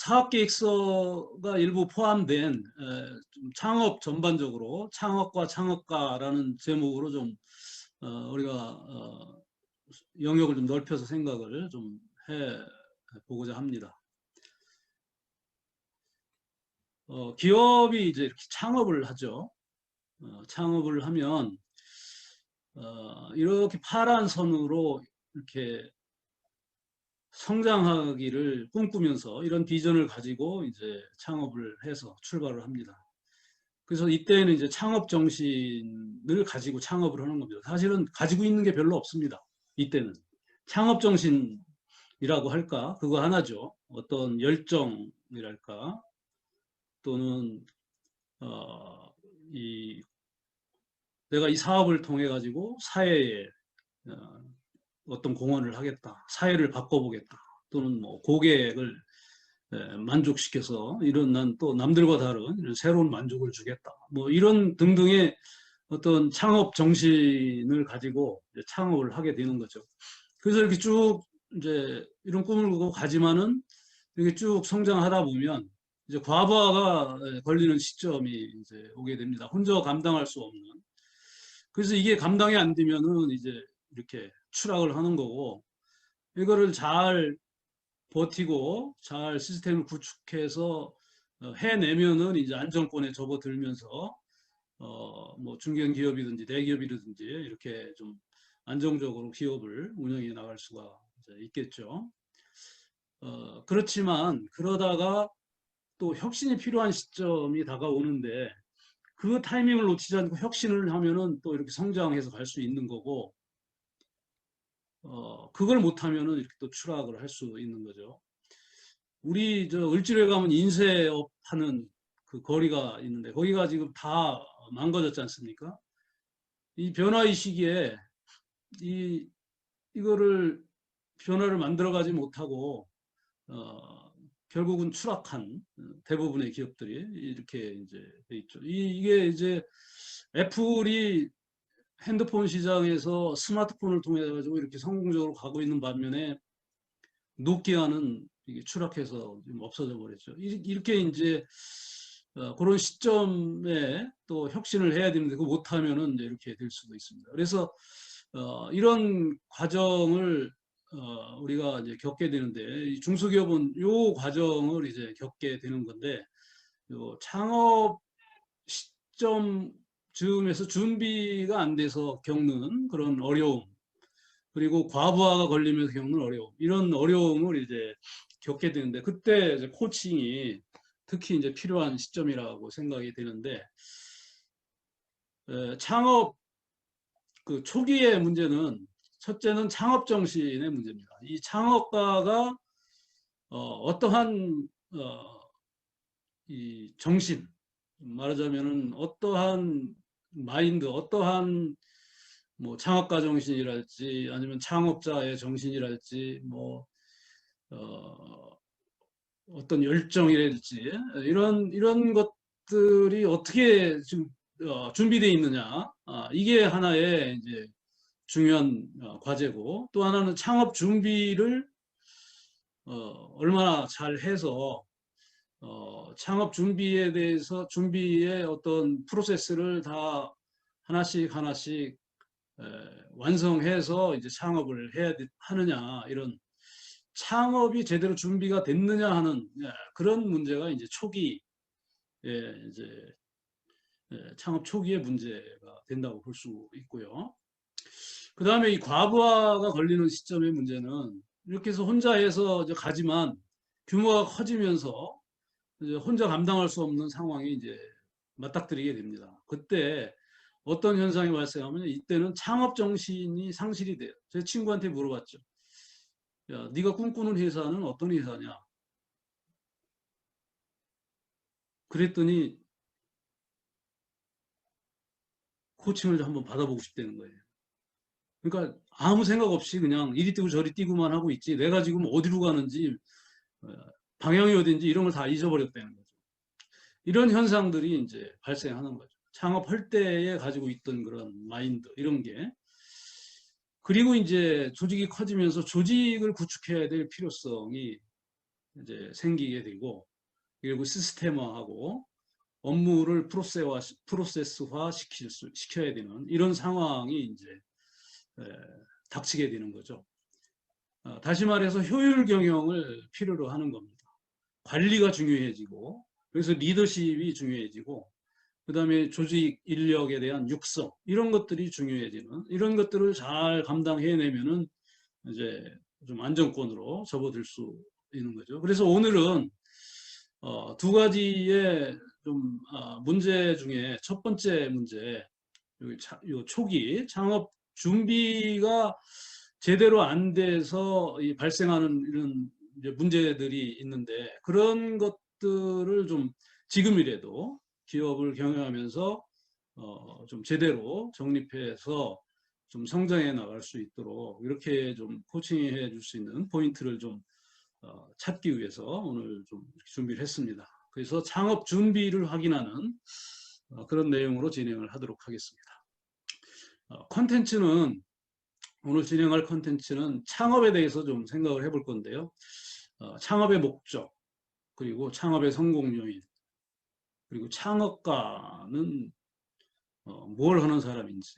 사업계획서가 일부 포함된 좀 창업 전반적으로 창업과 창업가라는 제목으로 좀 우리가 영역을 좀 넓혀서 생각을 좀 해 보고자 합니다. 기업이 이제 이렇게 창업을 하죠. 창업을 하면 이렇게 파란 선으로 이렇게 성장하기를 꿈꾸면서 이런 비전을 가지고 이제 창업을 해서 출발을 합니다. 그래서 이때는 이제 창업 정신을 가지고 창업을 하는 겁니다. 사실은 가지고 있는 게 별로 없습니다. 이때는 창업 정신이라고 할까? 그거 하나죠. 어떤 열정이랄까? 또는 어, 이 내가 이 사업을 통해 가지고 사회에 어, 어떤 공헌을 하겠다, 사회를 바꿔보겠다, 또는 뭐 고객을 만족시켜서 이런 난 또 남들과 다른 이런 새로운 만족을 주겠다, 뭐 이런 등등의 어떤 창업 정신을 가지고 이제 창업을 하게 되는 거죠. 그래서 이렇게 쭉 이제 이런 꿈을 꾸고 가지만은 이렇게 쭉 성장하다 보면 이제 과부하가 걸리는 시점이 이제 오게 됩니다. 혼자 감당할 수 없는. 그래서 이게 감당이 안 되면은 이제 이렇게 추락을 하는 거고, 이거를 잘 버티고 잘 시스템을 구축해서 해내면은 이제 안정권에 접어들면서 뭐 중견기업이든지 대기업이든지 이렇게 좀 안정적으로 기업을 운영해 나갈 수가 이제 있겠죠. 그렇지만 그러다가 또 혁신이 필요한 시점이 다가오는데 그 타이밍을 놓치지 않고 혁신을 하면은 또 이렇게 성장해서 갈 수 있는 거고, 그걸 못하면은 이렇게 또 추락을 할 수 있는 거죠. 우리 저 을지로에 가면 인쇄업 하는 그 거리가 있는데 거기가 지금 다 망가졌지 않습니까? 이 변화의 시기에 이 이거를 변화를 만들어가지 못하고 어, 결국은 추락한 대부분의 기업들이 이렇게 이제 돼 있죠. 이게 이제 애플이 핸드폰 시장에서 스마트폰을 통해 가지고 이렇게 성공적으로 가고 있는 반면에 노키아는 이게 추락해서 좀 없어져 버렸죠. 이렇게 이제 그런 시점에 또 혁신을 해야 되는데 그거 못하면은 이제 이렇게 될 수도 있습니다. 그래서 이런 과정을 우리가 이제 겪게 되는데 이 중소기업은 요 과정을 이제 겪게 되는 건데 요 창업 시점 즈음에서 준비가 안 돼서 겪는 그런 어려움, 그리고 과부하가 걸리면서 겪는 어려움, 이런 어려움을 이제 겪게 되는데 그때 이제 코칭이 특히 이제 필요한 시점이라고 생각이 되는데, 창업 그 초기의 문제는 첫째는 창업 정신의 문제입니다. 이 창업가가 어떠한 이 정신, 말하자면은 어떠한 마인드, 어떠한 뭐 창업가 정신이랄지 아니면 창업자의 정신이랄지 뭐 어떤 열정이랄지 이런 것들이 어떻게 지금 준비되어 있느냐, 이게 하나의 이제 중요한 과제고, 또 하나는 창업 준비를 얼마나 잘 해서 창업 준비에 대해서 준비의 어떤 프로세스를 다 하나씩 하나씩 완성해서 이제 창업을 해야 하느냐, 이런 창업이 제대로 준비가 됐느냐 하는 그런 문제가 이제 초기 이제 창업 초기의 문제가 된다고 볼 수 있고요. 그 다음에 이 과부하가 걸리는 시점의 문제는 이렇게 해서 혼자 해서 이제 가지만 규모가 커지면서 이제 혼자 감당할 수 없는 상황이 이제 맞닥뜨리게 됩니다. 그때 어떤 현상이 발생하면 이때는 창업 정신이 상실이 돼요. 제 친구한테 물어봤죠. 야, 네가 꿈꾸는 회사는 어떤 회사냐? 그랬더니 코칭을 한번 받아보고 싶다는 거예요. 그러니까 아무 생각 없이 그냥 이리 뛰고 저리 뛰고만 하고 있지 내가 지금 어디로 가는지 어, 방향이 어딘지 이런 걸 다 잊어버렸다는 거죠. 이런 현상들이 이제 발생하는 거죠. 창업할 때에 가지고 있던 그런 마인드 이런 게, 그리고 이제 조직이 커지면서 조직을 구축해야 될 필요성이 이제 생기게 되고, 그리고 시스템화하고 업무를 프로세스화 시켜야 되는 이런 상황이 이제 닥치게 되는 거죠. 다시 말해서 효율 경영을 필요로 하는 겁니다. 관리가 중요해지고, 그래서 리더십이 중요해지고, 그 다음에 조직 인력에 대한 육성, 이런 것들이 중요해지는, 이런 것들을 잘 감당해내면은 이제 좀 안정권으로 접어들 수 있는 거죠. 그래서 오늘은 두 가지의 좀 문제 중에 첫 번째 문제, 요 초기 창업 준비가 제대로 안 돼서 발생하는 이런 이제 문제들이 있는데, 그런 것들을 좀 지금이라도 기업을 경영하면서 좀 제대로 정립해서 좀 성장해 나갈 수 있도록 이렇게 좀 코칭해 줄 수 있는 포인트를 좀 찾기 위해서 오늘 좀 준비를 했습니다. 그래서 창업 준비를 확인하는 그런 내용으로 진행을 하도록 하겠습니다. 컨텐츠는 오늘 진행할 컨텐츠는 창업에 대해서 좀 생각을 해볼 건데요. 창업의 목적, 그리고 창업의 성공 요인, 그리고 창업가는 뭘 하는 사람인지,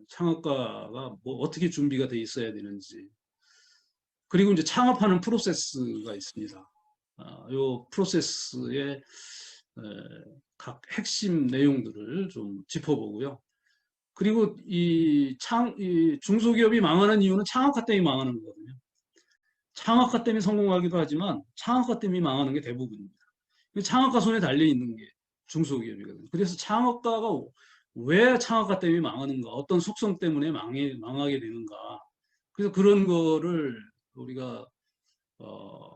창업가가 뭐 어떻게 준비가 돼 있어야 되는지, 그리고 이제 창업하는 프로세스가 있습니다. 이 프로세스의 각 핵심 내용들을 좀 짚어보고요. 그리고 이 중소기업이 망하는 이유는 창업가 때문에 망하는 거거든요. 창업가 때문에 성공하기도 하지만 창업가 때문에 망하는 게 대부분입니다. 창업가 손에 달려 있는 게 중소기업이거든요. 그래서 창업가가 왜 창업가 때문에 망하는가, 어떤 속성 때문에 망하게 되는가. 그래서 그런 거를 우리가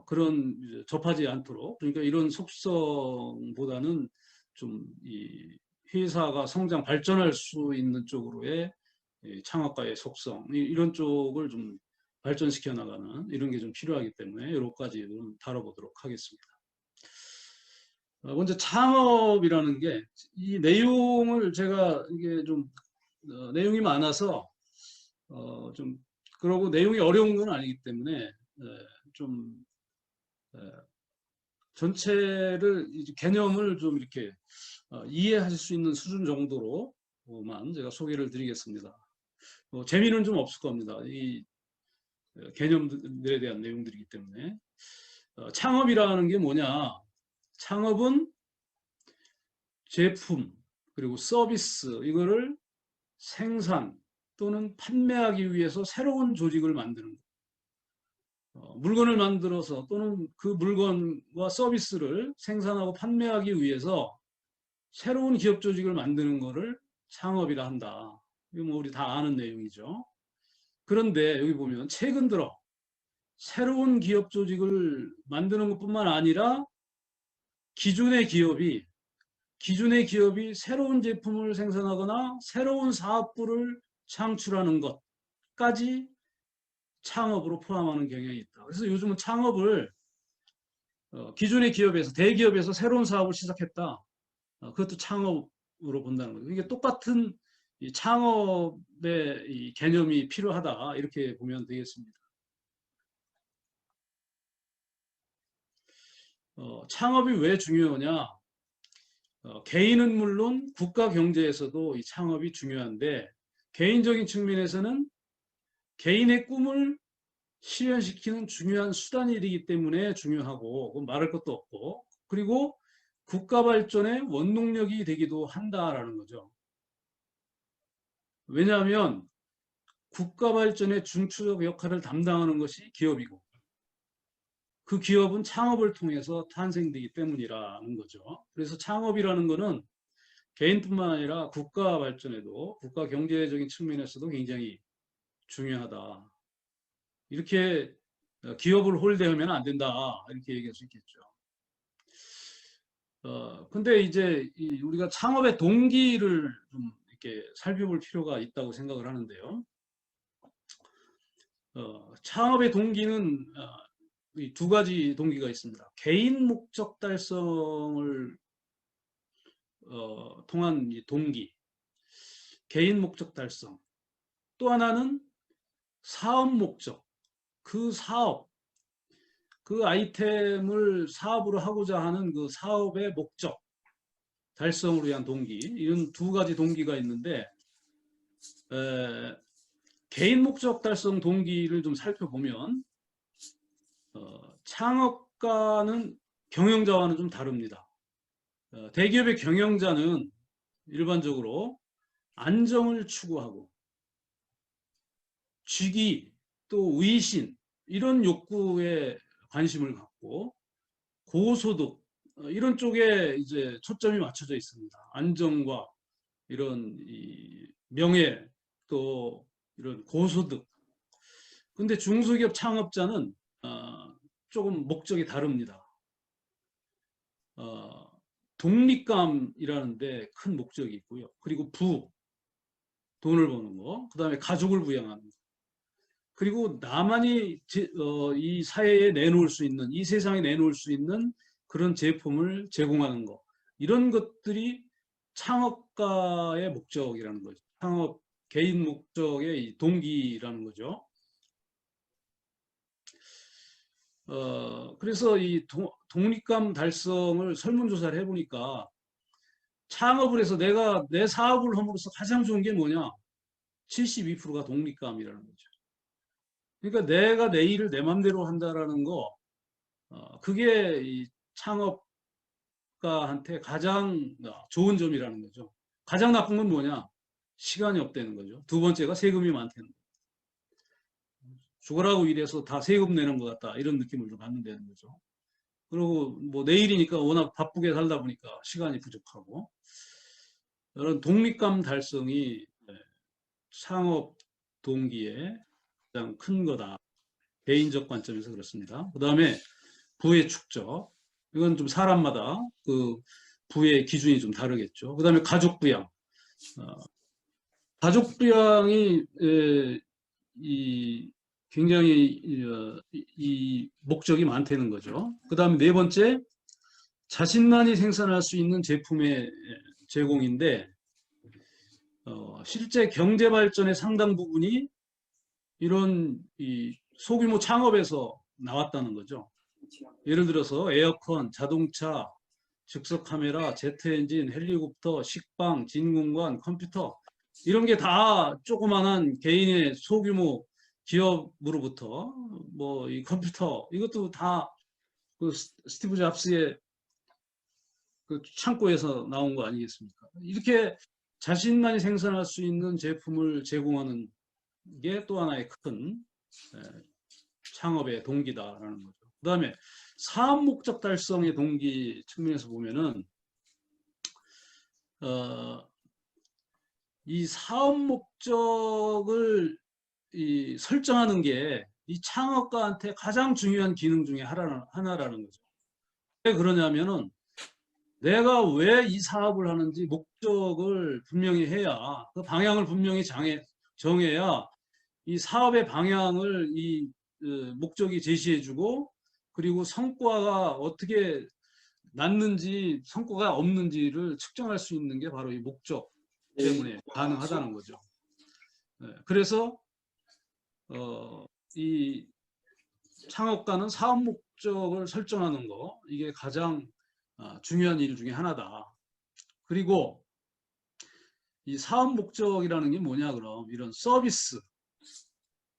그런 접하지 않도록, 그러니까 이런 속성보다는 좀 이 회사가 성장 발전할 수 있는 쪽으로의 창업가의 속성, 이런 쪽을 좀 발전시켜 나가는 이런 게 좀 필요하기 때문에 여러 가지 좀 다뤄보도록 하겠습니다. 먼저 창업이라는 게 이 내용을 제가 이게 좀 내용이 많아서 좀 그러고 내용이 어려운 건 아니기 때문에 좀 전체를 개념을 좀 이렇게 이해하실 수 있는 수준 정도로만 제가 소개를 드리겠습니다. 재미는 좀 없을 겁니다. 이 개념들에 대한 내용들이기 때문에. 창업이라는 게 뭐냐? 창업은 제품 그리고 서비스 이거를 생산 또는 판매하기 위해서 새로운 조직을 만드는 것. 물건을 만들어서 또는 그 물건과 서비스를 생산하고 판매하기 위해서 새로운 기업 조직을 만드는 것을 창업이라 한다. 이거 뭐 우리 다 아는 내용이죠. 그런데 여기 보면 최근 들어 새로운 기업 조직을 만드는 것뿐만 아니라 기존의 기업이 새로운 제품을 생산하거나 새로운 사업부를 창출하는 것까지 창업으로 포함하는 경향이 있다. 그래서 요즘은 창업을 기존의 기업에서 대기업에서 새로운 사업을 시작했다. 그것도 창업으로 본다는 거죠. 이게 똑같은 이 창업의 이 개념이 필요하다 이렇게 보면 되겠습니다. 창업이 왜 중요하냐? 개인은 물론 국가 경제에서도 이 창업이 중요한데 개인적인 측면에서는 개인의 꿈을 실현시키는 중요한 수단이 되기 때문에 중요하고 말할 것도 없고 그리고 국가 발전의 원동력이 되기도 한다라는 거죠. 왜냐하면 국가 발전의 중추적 역할을 담당하는 것이 기업이고 그 기업은 창업을 통해서 탄생되기 때문이라는 거죠. 그래서 창업이라는 것은 개인뿐만 아니라 국가 발전에도 국가 경제적인 측면에서도 굉장히 중요하다. 이렇게 기업을 홀대하면 안 된다. 이렇게 얘기할 수 있겠죠. 근데 이제 우리가 창업의 동기를 좀 이렇게 살펴볼 필요가 있다고 생각을 하는데요. 창업의 동기는 두 가지 동기가 있습니다. 개인 목적 달성을 통한 동기, 개인 목적 달성. 또 하나는 사업 목적, 그 그 아이템을 사업으로 하고자 하는 그 사업의 목적, 달성을 위한 동기, 이런 두 가지 동기가 있는데, 개인 목적 달성 동기를 좀 살펴보면, 창업가는 경영자와는 좀 다릅니다. 대기업의 경영자는 일반적으로 안정을 추구하고 직위 또 위신 이런 욕구에 관심을 갖고 고소득 이런 쪽에 이제 초점이 맞춰져 있습니다. 안정과 이런 이 명예 또 이런 고소득. 근데 중소기업 창업자는 조금 목적이 다릅니다. 어, 독립감이라는 데 큰 목적이 있고요. 그리고 돈을 버는 거, 그 다음에 가족을 부양하는 거. 그리고 나만이 이 사회에 내놓을 수 있는, 이 세상에 내놓을 수 있는 그런 제품을 제공하는 거. 이런 것들이 창업가의 목적이라는 거죠. 창업 개인 목적의 이 동기라는 거죠. 그래서 이 독립감 달성을 설문조사를 해보니까 창업을 해서 내가 내 사업을 함으로써 가장 좋은 게 뭐냐? 72%가 독립감이라는 거죠. 그러니까 내가 내 일을 내 맘대로 한다라는 거, 그게 이 창업가한테 가장 좋은 점이라는 거죠. 가장 나쁜 건 뭐냐? 시간이 없다는 거죠. 두 번째가 세금이 많다는 거죠. 죽어라고 일해서 다 세금 내는 것 같다. 이런 느낌을 좀 받는다는 거죠. 그리고 뭐 내일이니까 워낙 바쁘게 살다 보니까 시간이 부족하고 이런 독립감 달성이 창업 동기의 가장 큰 거다. 개인적 관점에서 그렇습니다. 그 다음에 부의 축적. 이건 좀 사람마다 그 부의 기준이 좀 다르겠죠. 그 다음에 가족 부양. 가족 부양이 굉장히 이 목적이 많다는 거죠. 그 다음에 네 번째, 자신만이 생산할 수 있는 제품의 제공인데 실제 경제 발전의 상당 부분이 이런 이 소규모 창업에서 나왔다는 거죠. 예를 들어서 에어컨, 자동차, 즉석 카메라, 제트 엔진, 헬리콥터, 식빵, 진공관, 컴퓨터 이런 게 다 조그만한 개인의 소규모 기업으로부터 뭐 이 컴퓨터 이것도 다 그 스티브 잡스의 그 창고에서 나온 거 아니겠습니까? 이렇게 자신만이 생산할 수 있는 제품을 제공하는 게 또 하나의 큰 창업의 동기다라는 거죠. 그 다음에 사업 목적 달성의 동기 측면에서 보면은 이 사업 목적을 설정하는 게 이 창업가한테 가장 중요한 기능 중에 하나라는 거죠. 왜 그러냐면은 내가 왜 이 사업을 하는지 목적을 분명히 해야 그 방향을 분명히 정해야 이 사업의 방향을 목적이 제시해주고 그리고 성과가 어떻게 났는지 성과가 없는지를 측정할 수 있는 게 바로 이 목적 때문에 가능하다는 거죠. 그래서 이 창업가는 사업 목적을 설정하는 거 이게 가장 중요한 일 중에 하나다. 그리고 이 사업 목적이라는 게 뭐냐 그럼 이런 서비스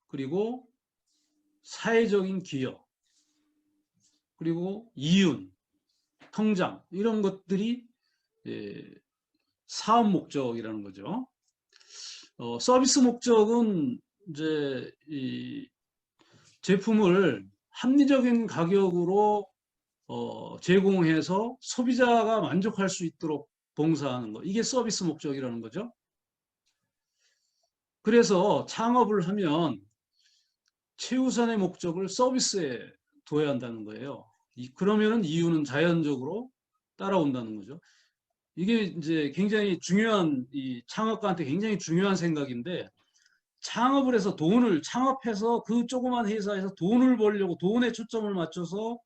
그리고 사회적인 기여 그리고 이윤 성장 이런 것들이 사업 목적이라는 거죠. 서비스 목적은 이제 이 제품을 합리적인 가격으로 제공해서 소비자가 만족할 수 있도록 봉사하는 거. 이게 서비스 목적이라는 거죠. 그래서 창업을 하면 최우선의 목적을 서비스에 둬야 한다는 거예요. 그러면은 이유는 자연적으로 따라온다는 거죠. 이게 이제 굉장히 중요한 이 창업가한테 굉장히 중요한 생각인데 창업을 해서 창업해서 그 조그만 회사에서 돈을 벌려고 돈에 초점을 맞춰서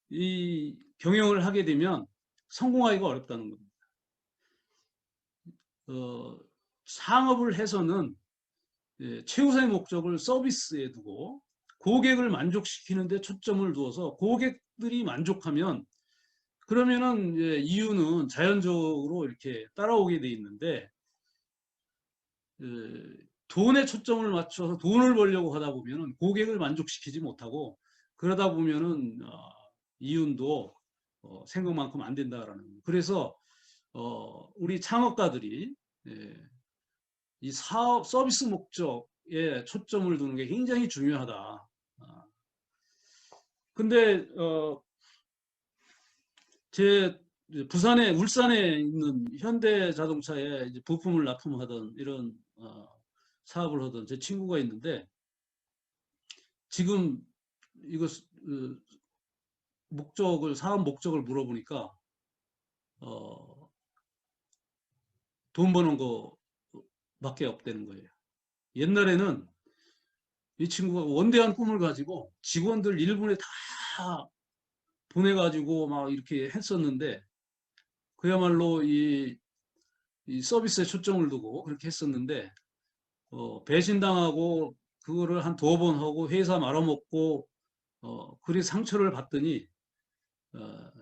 이 경영을 하게 되면 성공하기가 어렵다는 겁니다. 창업을 해서는 최우선의 목적을 서비스에 두고 고객을 만족시키는 데 초점을 두어서 고객들이 만족하면 그러면은 이제 이윤은 자연적으로 이렇게 따라오게 돼 있는데 돈에 초점을 맞춰서 돈을 벌려고 하다 보면은 고객을 만족시키지 못하고 그러다 보면은 이윤도 생각만큼 안 된다라는 거예요. 그래서 우리 창업가들이 예, 이 사업 서비스 목적에 초점을 두는 게 굉장히 중요하다. 근데 제 부산에 울산에 있는 현대자동차에 이제 부품을 납품하던 이런 사업을 하던 제 친구가 있는데 지금 이거 사업 목적을 물어보니까 어, 돈 버는 거밖에 없다는 거예요. 옛날에는 이 친구가 원대한 꿈을 가지고 직원들 일본에 다 보내가지고 막 이렇게 했었는데 그야말로 이 서비스에 초점을 두고 그렇게 했었는데 배신당하고 그거를 한 두어 번 하고 회사 말아먹고 그리 상처를 받더니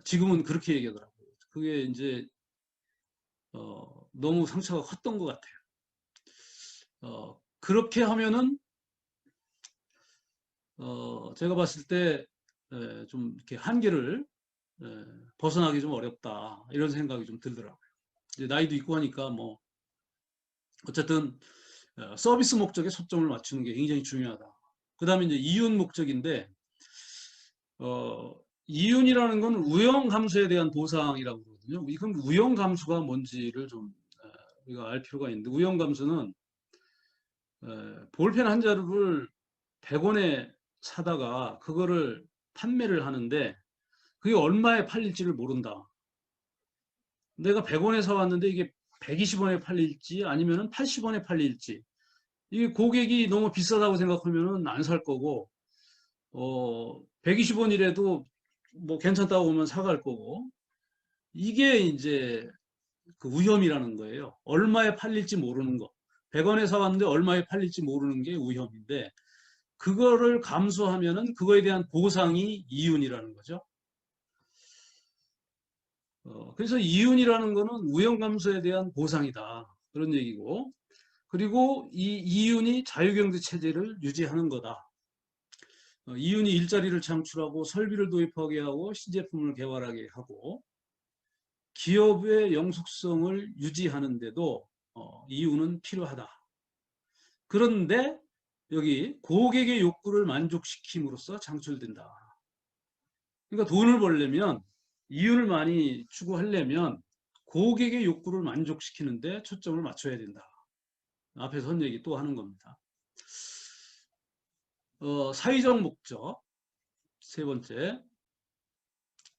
지금은 그렇게 얘기하더라고요. 그게 이제 너무 상처가 컸던 것 같아요. 그렇게 하면은 제가 봤을 때 좀 이렇게 한계를 벗어나기 좀 어렵다 이런 생각이 좀 들더라고요. 이제 나이도 있고 하니까 뭐 어쨌든 서비스 목적에 초점을 맞추는 게 굉장히 중요하다. 그 다음에 이제 이윤 목적인데 어, 이윤이라는 건 우영 감소에 대한 보상이라고 그러거든요. 이건 우영 감소가 뭔지를 좀 우리가 알 필요가 있는데 우영 감소는 볼펜 한 자루를 100원에 사다가 그거를 판매를 하는데 그게 얼마에 팔릴지를 모른다. 내가 100원에 사왔는데 이게 120원에 팔릴지 아니면 80원에 팔릴지 이게 고객이 너무 비싸다고 생각하면 안 살 거고 120원이라도 뭐 괜찮다고 보면 사갈 거고 이게 이제 그 위험이라는 거예요. 얼마에 팔릴지 모르는 거. 100원에 사왔는데 얼마에 팔릴지 모르는 게 위험인데 그거를 감수하면은 그거에 대한 보상이 이윤이라는 거죠. 그래서 이윤이라는 거는 우연 감소에 대한 보상이다. 그런 얘기고. 그리고 이 이윤이 자유경제 체제를 유지하는 거다. 이윤이 일자리를 창출하고 설비를 도입하게 하고 신제품을 개발하게 하고 기업의 영속성을 유지하는데도 이윤은 필요하다. 그런데 여기 고객의 욕구를 만족시킴으로써 창출된다. 그러니까 돈을 벌려면 이윤을 많이 추구하려면 고객의 욕구를 만족시키는데 초점을 맞춰야 된다. 앞에서 한 얘기 또 하는 겁니다. 사회적 목적 세 번째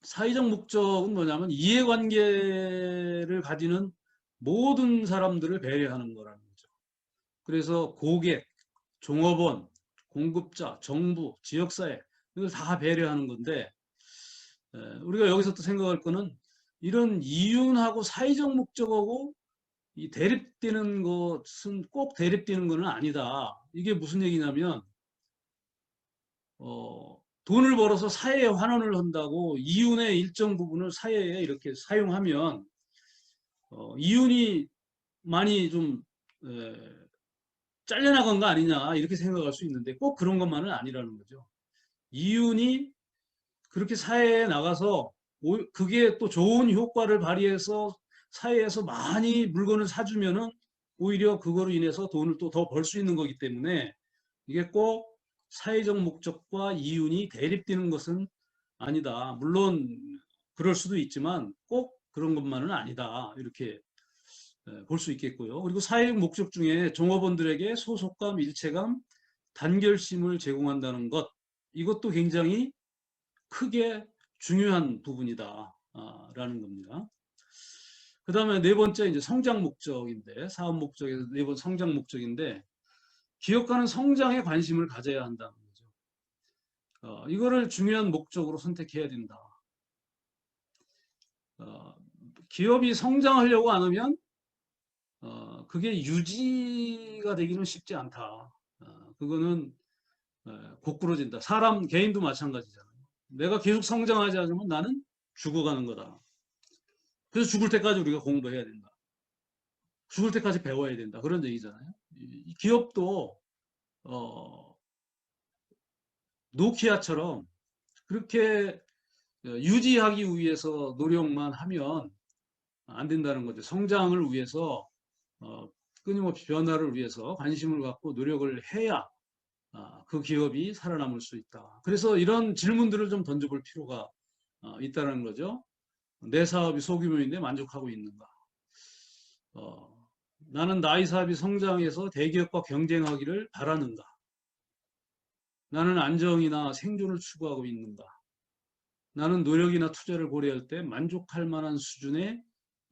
사회적 목적은 뭐냐면 이해관계를 가지는 모든 사람들을 배려하는 거라는 거죠. 그래서 고객, 종업원, 공급자, 정부, 지역사회 이걸 다 배려하는 건데 우리가 여기서 또 생각할 거는 이런 이윤하고 사회적 목적하고 이 대립되는 것은 꼭 대립되는 것은 아니다. 이게 무슨 얘기냐면 돈을 벌어서 사회에 환원을 한다고 이윤의 일정 부분을 사회에 이렇게 사용하면 이윤이 많이 좀 잘려나간 거 아니냐 이렇게 생각할 수 있는데 꼭 그런 것만은 아니라는 거죠. 이윤이 그렇게 사회에 나가서 그게 또 좋은 효과를 발휘해서 사회에서 많이 물건을 사주면은 오히려 그거로 인해서 돈을 또 더 벌 수 있는 거기 때문에 이게 꼭 사회적 목적과 이윤이 대립되는 것은 아니다. 물론 그럴 수도 있지만 꼭 그런 것만은 아니다. 이렇게 볼 수 있겠고요. 그리고 사회적 목적 중에 종업원들에게 소속감, 일체감, 단결심을 제공한다는 것 이것도 굉장히 크게 중요한 부분이다. 라는 겁니다. 그 다음에 네 번째 이제 성장 목적인데 사업 목적에서 네 번 성장 목적인데 기업가는 성장에 관심을 가져야 한다는 거죠. 이거를 중요한 목적으로 선택해야 된다. 기업이 성장하려고 안 하면 그게 유지가 되기는 쉽지 않다. 그거는 고꾸러진다. 사람 개인도 마찬가지잖아요. 내가 계속 성장하지 않으면 나는 죽어가는 거다. 그래서 죽을 때까지 우리가 공부해야 된다. 죽을 때까지 배워야 된다. 그런 얘기잖아요. 이 기업도 노키아처럼 그렇게 유지하기 위해서 노력만 하면 안 된다는 거죠. 성장을 위해서 끊임없이 변화를 위해서 관심을 갖고 노력을 해야 그 기업이 살아남을 수 있다. 그래서 이런 질문들을 좀 던져볼 필요가 있다는 거죠. 내 사업이 소규모인데 만족하고 있는가? 나는 나의 사업이 성장해서 대기업과 경쟁하기를 바라는가? 나는 안정이나 생존을 추구하고 있는가? 나는 노력이나 투자를 고려할 때 만족할 만한 수준의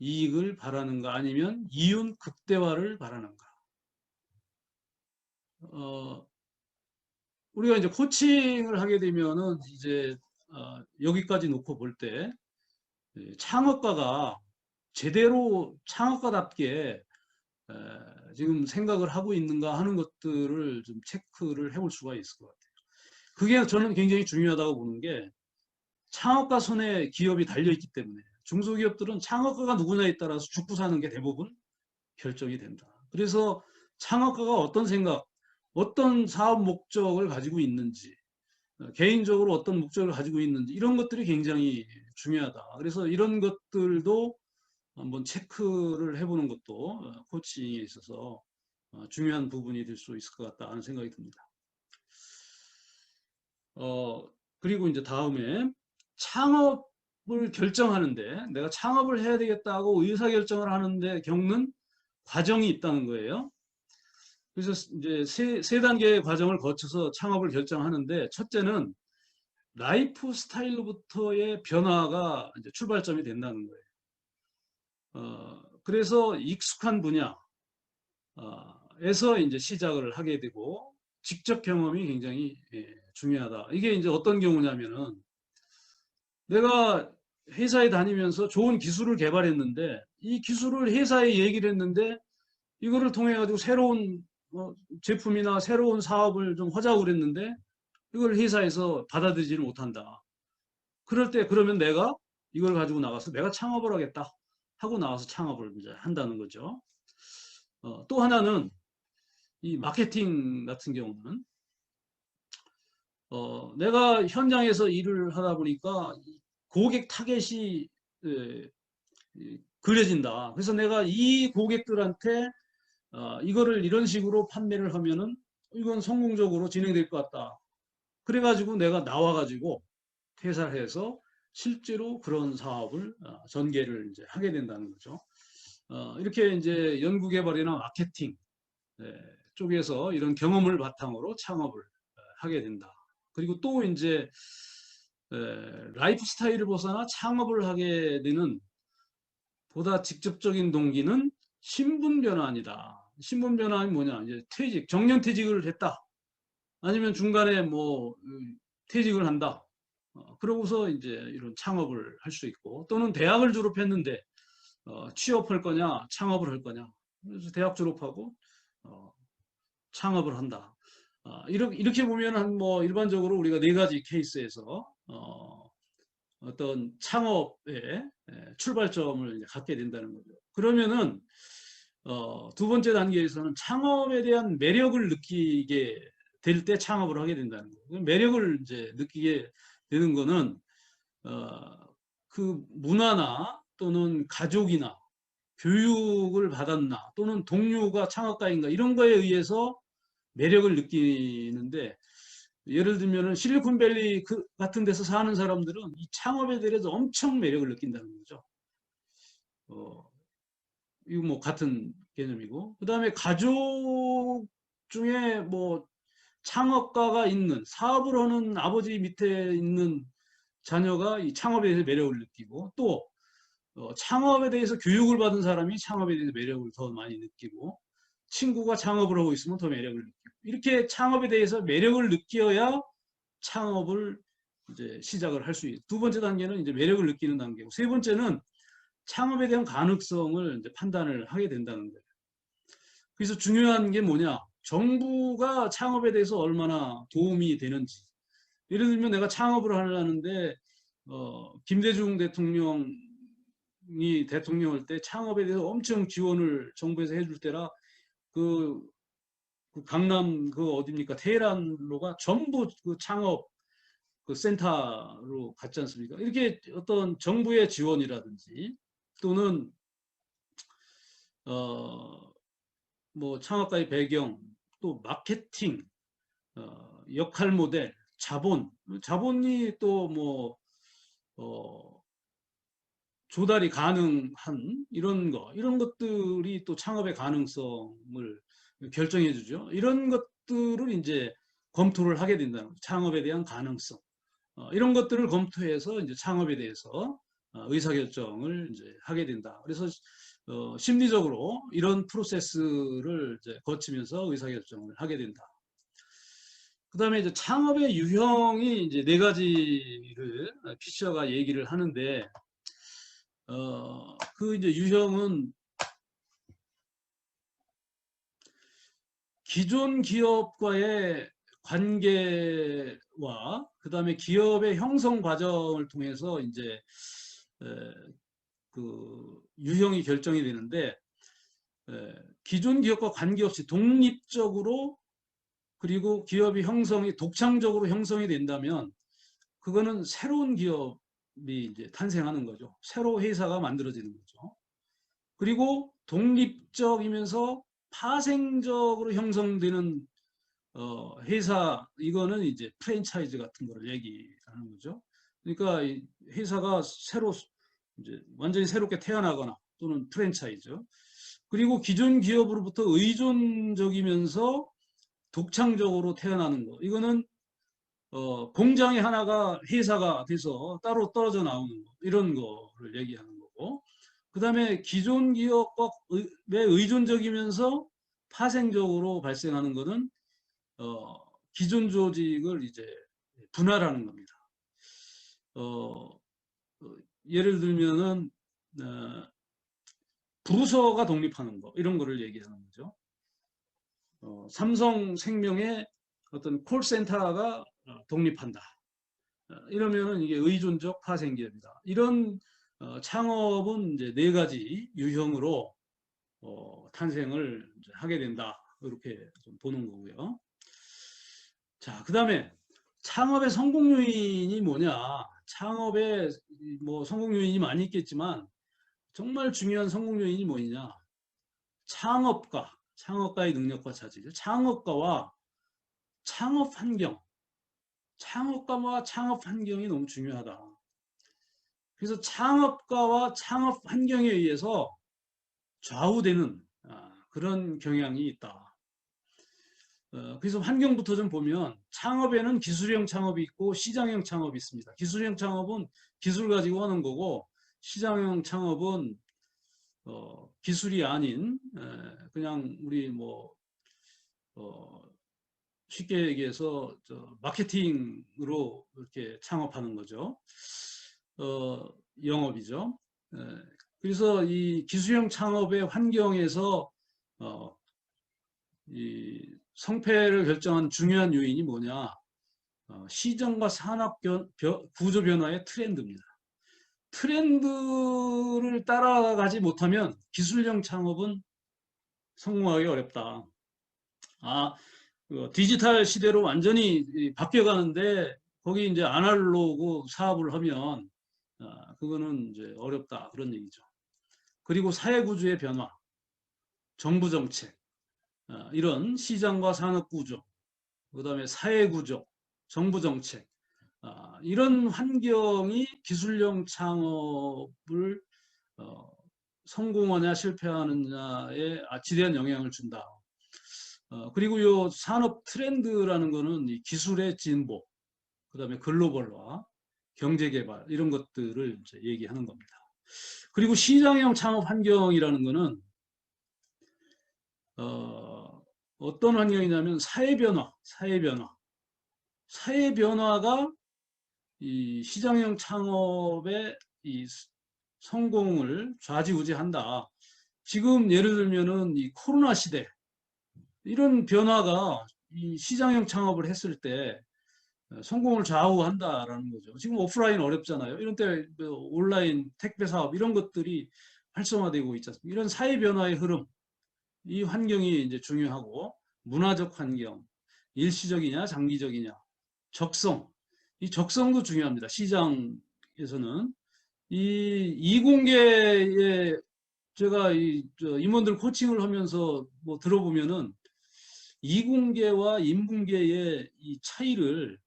이익을 바라는가? 아니면 이윤 극대화를 바라는가? 우리가 이제 코칭을 하게 되면은 이제 여기까지 놓고 볼 때 창업가가 제대로 창업가답게 지금 생각을 하고 있는가 하는 것들을 좀 체크를 해볼 수가 있을 것 같아요. 그게 저는 굉장히 중요하다고 보는 게 창업가 손에 기업이 달려있기 때문에 중소기업들은 창업가가 누구냐에 따라서 죽고 사는 게 대부분 결정이 된다. 그래서 창업가가 어떤 생각, 어떤 사업 목적을 가지고 있는지, 개인적으로 어떤 목적을 가지고 있는지 이런 것들이 굉장히 중요하다. 그래서 이런 것들도 한번 체크를 해보는 것도 코칭에 있어서 중요한 부분이 될 수 있을 것 같다 하는 생각이 듭니다. 그리고 이제 다음에 창업을 결정하는데 내가 창업을 해야 되겠다고 의사결정을 하는데 겪는 과정이 있다는 거예요. 그래서 이제 세 단계의 과정을 거쳐서 창업을 결정하는데 첫째는 라이프 스타일로부터의 변화가 이제 출발점이 된다는 거예요. 그래서 익숙한 분야에서 이제 시작을 하게 되고 직접 경험이 굉장히 중요하다. 이게 이제 어떤 경우냐면은 내가 회사에 다니면서 좋은 기술을 개발했는데 이 기술을 회사에 얘기를 했는데 이거를 통해 가지고 새로운 제품이나 새로운 사업을 좀 하자고 그랬는데 이걸 회사에서 받아들이지를 못한다. 그럴 때 그러면 내가 이걸 가지고 나가서 내가 창업을 하겠다 하고 나와서 창업을 이제 한다는 거죠. 또 하나는 이 마케팅 같은 경우는 내가 현장에서 일을 하다 보니까 고객 타겟이 그려진다. 그래서 내가 이 고객들한테 이거를 이런 식으로 판매를 하면은 이건 성공적으로 진행될 것 같다. 그래가지고 내가 나와가지고 퇴사를 해서 실제로 그런 사업을 전개를 이제 하게 된다는 거죠. 이렇게 이제 연구개발이나 마케팅 쪽에서 이런 경험을 바탕으로 창업을 하게 된다. 그리고 또 이제 라이프 스타일을 벗어나 창업을 하게 되는 보다 직접적인 동기는 신분 변환이다. 신분 변환이 뭐냐? 이제 퇴직, 정년퇴직을 했다. 아니면 중간에 뭐 퇴직을 한다. 그러고서 이제 이런 창업을 할 수 있고 또는 대학을 졸업했는데 취업할 거냐, 창업을 할 거냐. 그래서 대학 졸업하고 창업을 한다. 이렇게 보면 한 뭐 일반적으로 우리가 네 가지 케이스에서 어떤 창업의 출발점을 이제 갖게 된다는 거죠. 그러면은 두 번째 단계에서는 창업에 대한 매력을 느끼게 될 때 창업을 하게 된다는 거예요. 매력을 이제 느끼게 되는 거는 그 문화나 또는 가족이나 교육을 받았나 또는 동료가 창업가인가 이런 거에 의해서 매력을 느끼는데 예를 들면은 실리콘밸리 같은 데서 사는 사람들은 이 창업에 대해서 엄청 매력을 느낀다는 거죠. 이거 뭐 같은 개념이고 그 다음에 가족 중에 뭐 창업가가 있는 사업을 하는 아버지 밑에 있는 자녀가 이 창업에 대해서 매력을 느끼고 또 창업에 대해서 교육을 받은 사람이 창업에 대해서 매력을 더 많이 느끼고 친구가 창업을 하고 있으면 더 매력을 느끼고 이렇게 창업에 대해서 매력을 느껴야 창업을 이제 시작을 할 수 있어요. 두 번째 단계는 이제 매력을 느끼는 단계고 세 번째는 창업에 대한 가능성을 이제 판단을 하게 된다는 거예요. 그래서 중요한 게 뭐냐? 정부가 창업에 대해서 얼마나 도움이 되는지. 예를 들면 내가 창업을 하려는데 김대중 대통령이 대통령일 때 창업에 대해서 엄청 지원을 정부에서 해줄 때라 그, 그 강남 그 어딥니까 테헤란로가 전부 그 창업 그 센터로 갔지 않습니까? 이렇게 어떤 정부의 지원이라든지 또는 뭐 창업가의 배경 또 마케팅 역할 모델 자본이 또 뭐 조달이 가능한 이런 것들이 또 창업의 가능성을 결정해 주죠. 이런 것들을 이제 검토를 하게 된다는 거죠. 창업에 대한 가능성. 이런 것들을 검토해서 이제 창업에 대해서 의사결정을 이제 하게 된다. 그래서 심리적으로 이런 프로세스를 이제 거치면서 의사결정을 하게 된다. 그 다음에 이제 창업의 유형이 이제 네 가지를 피셔가 얘기를 하는데, 그 이제 유형은 기존 기업과의 관계와 그 다음에 기업의 형성 과정을 통해서 이제 그 유형이 결정이 되는데, 기존 기업과 관계없이 독립적으로 그리고 기업이 형성이 독창적으로 형성이 된다면 그거는 새로운 기업이 이제 탄생하는 거죠. 새로 회사가 만들어지는 거죠. 그리고 독립적이면서 파생적으로 형성되는 회사 이거는 이제 프랜차이즈 같은 거를 얘기하는 거죠. 그러니까 회사가 새로 이제 완전히 새롭게 태어나거나 또는 프랜차이즈. 그리고 기존 기업으로부터 의존적이면서 독창적으로 태어나는 거. 이거는 공장의 하나가 회사가 돼서 따로 떨어져 나오는 거. 이런 거를 얘기하는 거고. 그 다음에 기존 기업과 의존적이면서 파생적으로 발생하는 것은 기존 조직을 이제 분할하는 겁니다. 예를 들면은 부서가 독립하는 거 이런 거를 얘기하는 거죠. 삼성생명의 어떤 콜센터가 독립한다. 이러면은 이게 의존적 파생기업이다. 이런 창업은 이제 네 가지 유형으로 탄생을 하게 된다. 이렇게 좀 보는 거고요. 자, 그 다음에 창업의 성공 요인이 뭐냐? 창업의 뭐 성공 요인이 많이 있겠지만 정말 중요한 성공 요인이 뭐냐? 창업가의 능력과 자질이죠. 창업가와 창업 환경, 창업가와 창업 환경이 너무 중요하다. 그래서 창업가와 창업 환경에 의해서 좌우되는 그런 경향이 있다. 그래서 환경부터 좀 보면 창업에는 기술형 창업이 있고 시장형 창업이 있습니다. 기술형 창업은 기술 가지고 하는 거고 시장형 창업은 기술이 아닌 그냥 우리 뭐 쉽게 얘기해서 마케팅으로 이렇게 창업하는 거죠. 영업이죠. 그래서 이 기술형 창업의 환경에서 이 성패를 결정한 중요한 요인이 뭐냐? 시장과 산업 구조 변화의 트렌드입니다. 트렌드를 따라가지 못하면 기술형 창업은 성공하기 어렵다. 디지털 시대로 완전히 바뀌어가는데 거기 이제 아날로그 사업을 하면 그거는 이제 어렵다 그런 얘기죠. 그리고 사회 구조의 변화, 정부 정책, 이런 시장과 산업 구조, 그다음에 사회 구조, 정부 정책 이런 환경이 기술형 창업을 성공하냐 실패하느냐에 지대한 영향을 준다. 그리고 이 산업 트렌드라는 거는 이 기술의 진보, 그다음에 글로벌화, 경제 개발 이런 것들을 이제 얘기하는 겁니다. 그리고 시장형 창업 환경이라는 거는 어떤 환경이냐면 사회 변화가 이 시장형 창업의 이 성공을 좌지우지한다. 지금 예를 들면은 이 코로나 시대, 이런 변화가 이 시장형 창업을 했을 때 성공을 좌우한다라는 거죠. 지금 오프라인 어렵잖아요. 이런 때 온라인 택배 사업 이런 것들이 활성화되고 있지 않습니까? 이런 사회 변화의 흐름, 이 환경이 이제 중요하고 문화적 환경, 일시적이냐 장기적이냐, 적성, 이 적성도 중요합니다. 시장에서는 이 이공계에 제가 임원들 코칭을 하면서 뭐 들어보면은 이공계와 인분계의 이 차이를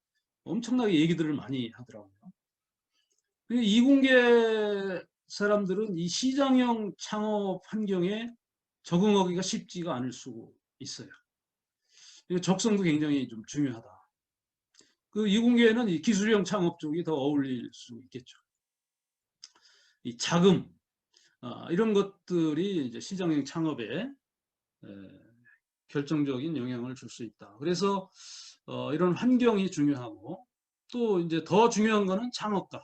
엄청나게 얘기들을 많이 하더라고요. 이공계 사람들은 이 시장형 창업 환경에 적응하기가 쉽지가 않을 수 있어요. 적성도 굉장히 좀 중요하다. 그 이공계에는 이 기술형 창업 쪽이 더 어울릴 수 있겠죠. 이 자금, 이런 것들이 이제 시장형 창업에 결정적인 영향을 줄 수 있다. 그래서 이런 환경이 중요하고 또 이제 더 중요한 거는 창업가.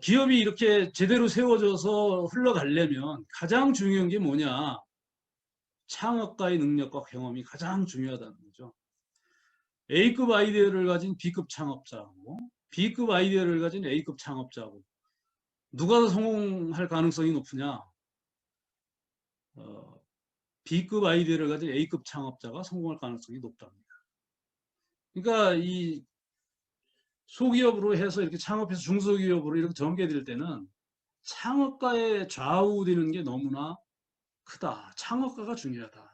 기업이 이렇게 제대로 세워져서 흘러가려면 가장 중요한 게 뭐냐? 창업가의 능력과 경험이 가장 중요하다는 거죠. A급 아이디어를 가진 B급 창업자하고 B급 아이디어를 가진 A급 창업자하고 누가 더 성공할 가능성이 높으냐? B급 아이디어를 가진 A급 창업자가 성공할 가능성이 높답니다. 그러니까 이 소기업으로 해서 이렇게 창업해서 중소기업으로 이렇게 전개될 때는 창업가에 좌우되는 게 너무나 크다. 창업가가 중요하다.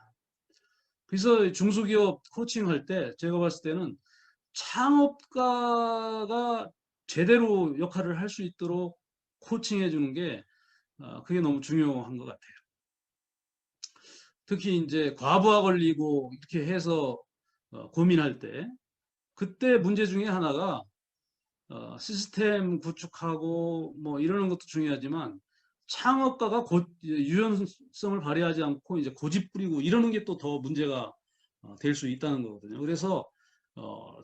그래서 중소기업 코칭할 때 제가 봤을 때는 창업가가 제대로 역할을 할 수 있도록 코칭해 주는 게 그게 너무 중요한 것 같아요. 특히 이제 과부하 걸리고 이렇게 해서 고민할 때 그때 문제 중에 하나가 시스템 구축하고 뭐 이러는 것도 중요하지만 창업가가 유연성을 발휘하지 않고 이제 고집 부리고 이러는 게 또 더 문제가 될 수 있다는 거거든요. 그래서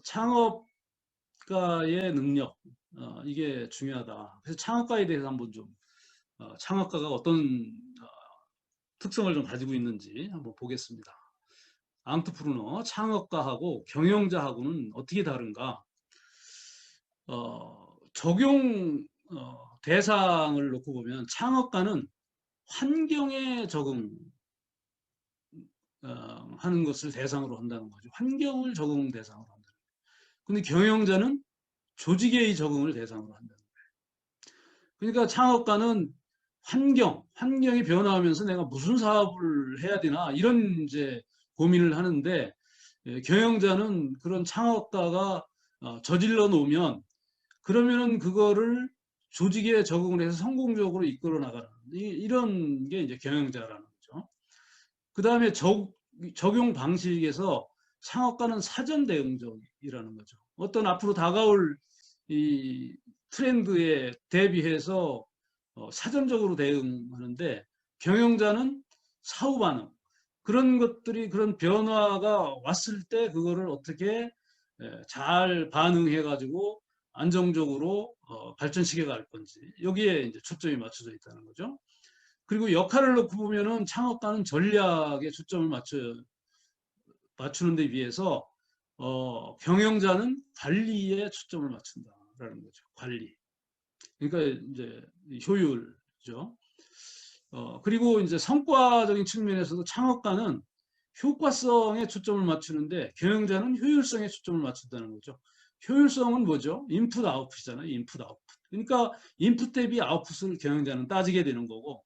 창업가의 능력 이게 중요하다. 그래서 창업가에 대해서 한번 좀 창업가가 어떤 특성을 좀 가지고 있는지 한번 보겠습니다. 앙트프루너 창업가하고 경영자하고는 어떻게 다른가? 적용 대상을 놓고 보면 창업가는 환경에 적응 하는 것을 대상으로 한다는 거죠. 환경을 적응 대상으로 한다는 거예요. 근데 경영자는 조직의 적응을 대상으로 한다는 거예요. 그러니까 창업가는 환경이 변화하면서 내가 무슨 사업을 해야 되나 이런 이제 고민을 하는데 경영자는 그런 창업가가 저질러 놓으면 그러면은 그거를 조직에 적응을 해서 성공적으로 이끌어 나가는 이런 게 이제 경영자라는 거죠. 그 다음에 적용 방식에서 창업가는 사전 대응적이라는 거죠. 어떤 앞으로 다가올 이 트렌드에 대비해서 사전적으로 대응하는데 경영자는 사후 반응 그런 것들이 그런 변화가 왔을 때 그거를 어떻게 잘 반응해 가지고 안정적으로 발전시켜 갈 건지 여기에 이제 초점이 맞춰져 있다는 거죠. 그리고 역할을 놓고 보면은 창업가는 전략에 초점을 맞추는 데 비해서 경영자는 관리에 초점을 맞춘다라는 거죠. 관리. 그러니까 이제 효율이죠. 그리고 이제 성과적인 측면에서도 창업가는 효과성에 초점을 맞추는데 경영자는 효율성에 초점을 맞춘다는 거죠. 효율성은 뭐죠? 인풋 아웃풋이잖아요. 인풋 아웃풋. 그러니까 인풋 대비 아웃풋을 경영자는 따지게 되는 거고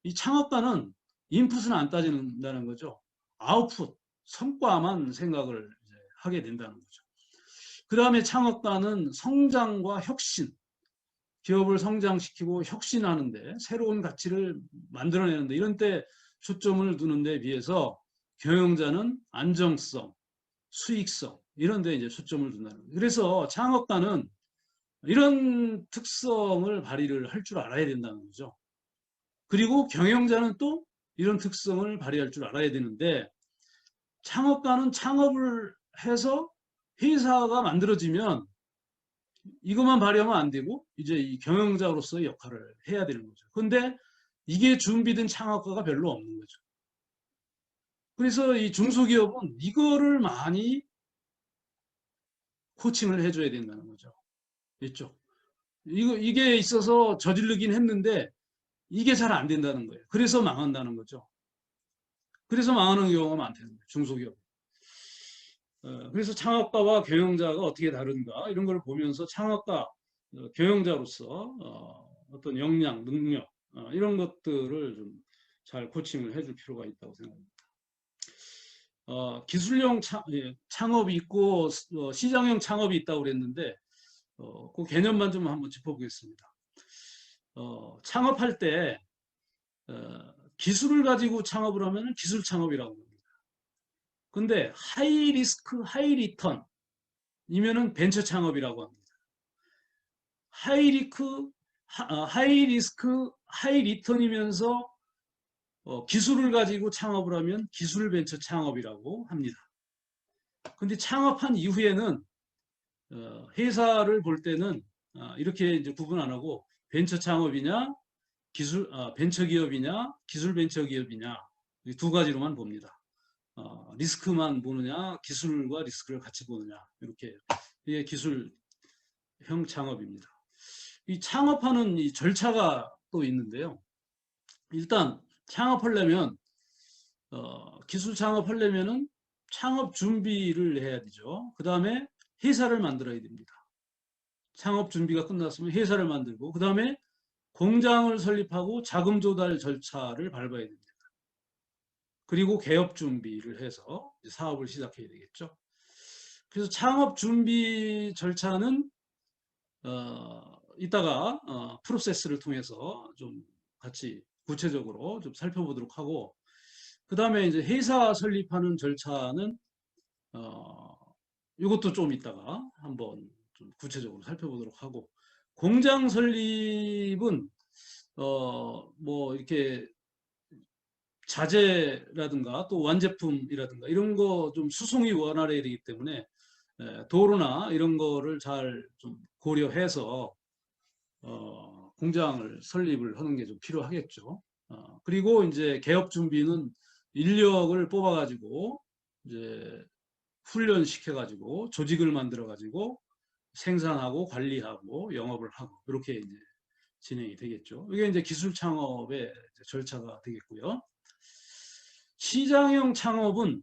이 창업가는 인풋은 안 따지는다는 거죠. 아웃풋, 성과만 생각을 하게 된다는 거죠. 그 다음에 창업가는 성장과 혁신, 기업을 성장시키고 혁신하는데 새로운 가치를 만들어내는데 이런 때 초점을 두는 데 비해서 경영자는 안정성, 수익성 이런 데 이제 초점을 둔다는 거예요. 그래서 창업가는 이런 특성을 발휘를 할 줄 알아야 된다는 거죠. 그리고 경영자는 또 이런 특성을 발휘할 줄 알아야 되는데 창업가는 창업을 해서 회사가 만들어지면 이것만 발휘하면 안 되고 이제 이 경영자로서의 역할을 해야 되는 거죠. 근데 이게 준비된 창업가가 별로 없는 거죠. 그래서 이 중소기업은 이거를 많이 코칭을 해줘야 된다는 거죠. 있죠. 이게 있어서 저지르긴 했는데 이게 잘 안 된다는 거예요. 그래서 망한다는 거죠. 그래서 망하는 경우가 많다는 거예요. 중소기업. 그래서 창업가와 경영자가 어떻게 다른가 이런 걸 보면서 창업가, 경영자로서 어떤 역량, 능력 이런 것들을 좀 잘 코칭을 해줄 필요가 있다고 생각합니다. 기술형 창업이 있고 시장형 창업이 있다고 그랬는데 그 개념만 좀 한번 짚어보겠습니다. 창업할 때 기술을 가지고 창업을 하면 기술 창업이라고 합니다. 근데 하이 리스크, 하이 리턴이면은 벤처 창업이라고 합니다. 하이 리스크, 하이 리턴이면서 기술을 가지고 창업을 하면 기술 벤처 창업이라고 합니다. 근데 창업한 이후에는 회사를 볼 때는 이렇게 이제 구분 안 하고 벤처 창업이냐, 벤처 기업이냐, 기술 벤처 기업이냐 이 두 가지로만 봅니다. 리스크만 보느냐, 기술과 리스크를 같이 보느냐 이렇게 이게 기술형 창업입니다. 이 창업하는 이 절차가 또 있는데요. 일단 창업하려면 기술 창업하려면은 창업 준비를 해야 되죠. 그 다음에 회사를 만들어야 됩니다. 창업 준비가 끝났으면 회사를 만들고 그 다음에 공장을 설립하고 자금 조달 절차를 밟아야 됩니다. 그리고 개업 준비를 해서 사업을 시작해야 되겠죠. 그래서 창업 준비 절차는 이따가 프로세스를 통해서 좀 같이 구체적으로 좀 살펴보도록 하고 그 다음에 이제 회사 설립하는 절차는 이것도 좀 이따가 한번 좀 구체적으로 살펴보도록 하고 공장 설립은 뭐 이렇게 자재라든가 또 완제품이라든가 이런 거 좀 수송이 원활해야 되기 때문에 도로나 이런 거를 잘 좀 고려해서 공장을 설립을 하는 게 좀 필요하겠죠. 그리고 이제 개업 준비는 인력을 뽑아가지고 이제 훈련시켜가지고 조직을 만들어가지고 생산하고 관리하고 영업을 하고 이렇게 이제 진행이 되겠죠. 이게 이제 기술 창업의 절차가 되겠고요. 시장형 창업은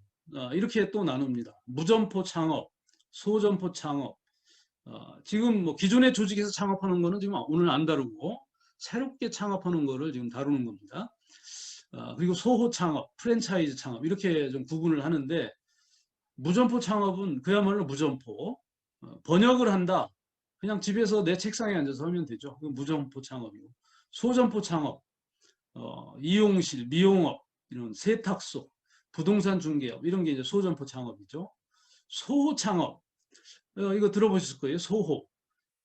이렇게 또 나눕니다. 무점포 창업, 소점포 창업. 지금 뭐 기존의 조직에서 창업하는 거는 지금 오늘 안 다루고 새롭게 창업하는 거를 지금 다루는 겁니다. 그리고 소호 창업, 프랜차이즈 창업 이렇게 좀 구분을 하는데 무점포 창업은 그야말로 무점포. 번역을 한다. 그냥 집에서 내 책상에 앉아서 하면 되죠. 무점포 창업이고. 소점포 창업, 이용실, 미용업, 이런 세탁소, 부동산 중개업 이런 게 이제 소점포 창업이죠. 소호 창업, 이거 들어보셨을 거예요. 소호.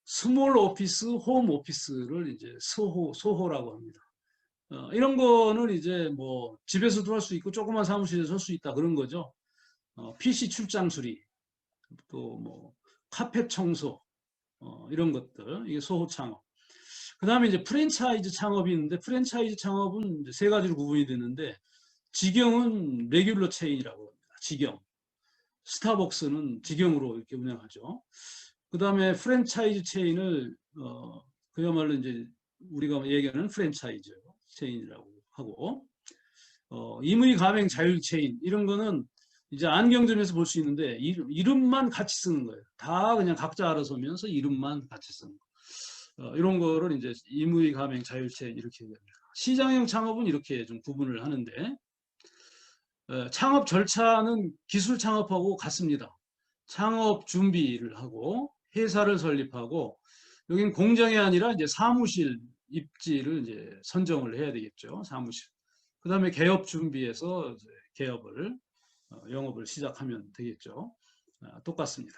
스몰 오피스, 홈 오피스를 이제 소호라고 합니다. 이런 거는 이제 뭐 집에서도 할 수 있고 조그만 사무실에서 할 수 있다 그런 거죠. PC 출장 수리, 또 뭐 카펫 청소, 이런 것들 이게 소호 창업. 그 다음에 이제 프랜차이즈 창업이 있는데 프랜차이즈 창업은 이제 세 가지로 구분이 되는데 직영은 레귤러 체인이라고 합니다. 직영. 스타벅스는 직영으로 이렇게 운영하죠. 그 다음에 프랜차이즈 체인을 그야말로 이제 우리가 얘기하는 프랜차이즈 체인이라고 하고 임의 가맹 자율 체인 이런 거는 이제 안경점에서 볼 수 있는데 이름만 같이 쓰는 거예요. 다 그냥 각자 알아서 면서 이름만 같이 쓰는 거. 이런 거를 이제 임의 가맹 자율 체인 이렇게 얘기합니다. 시장형 창업은 이렇게 좀 구분을 하는데 창업 절차는 기술 창업하고 같습니다. 창업 준비를 하고 회사를 설립하고 여긴 공장이 아니라 이제 사무실 입지를 이제 선정을 해야 되겠죠. 사무실. 그 다음에 개업 준비해서 개업을 영업을 시작하면 되겠죠. 똑같습니다.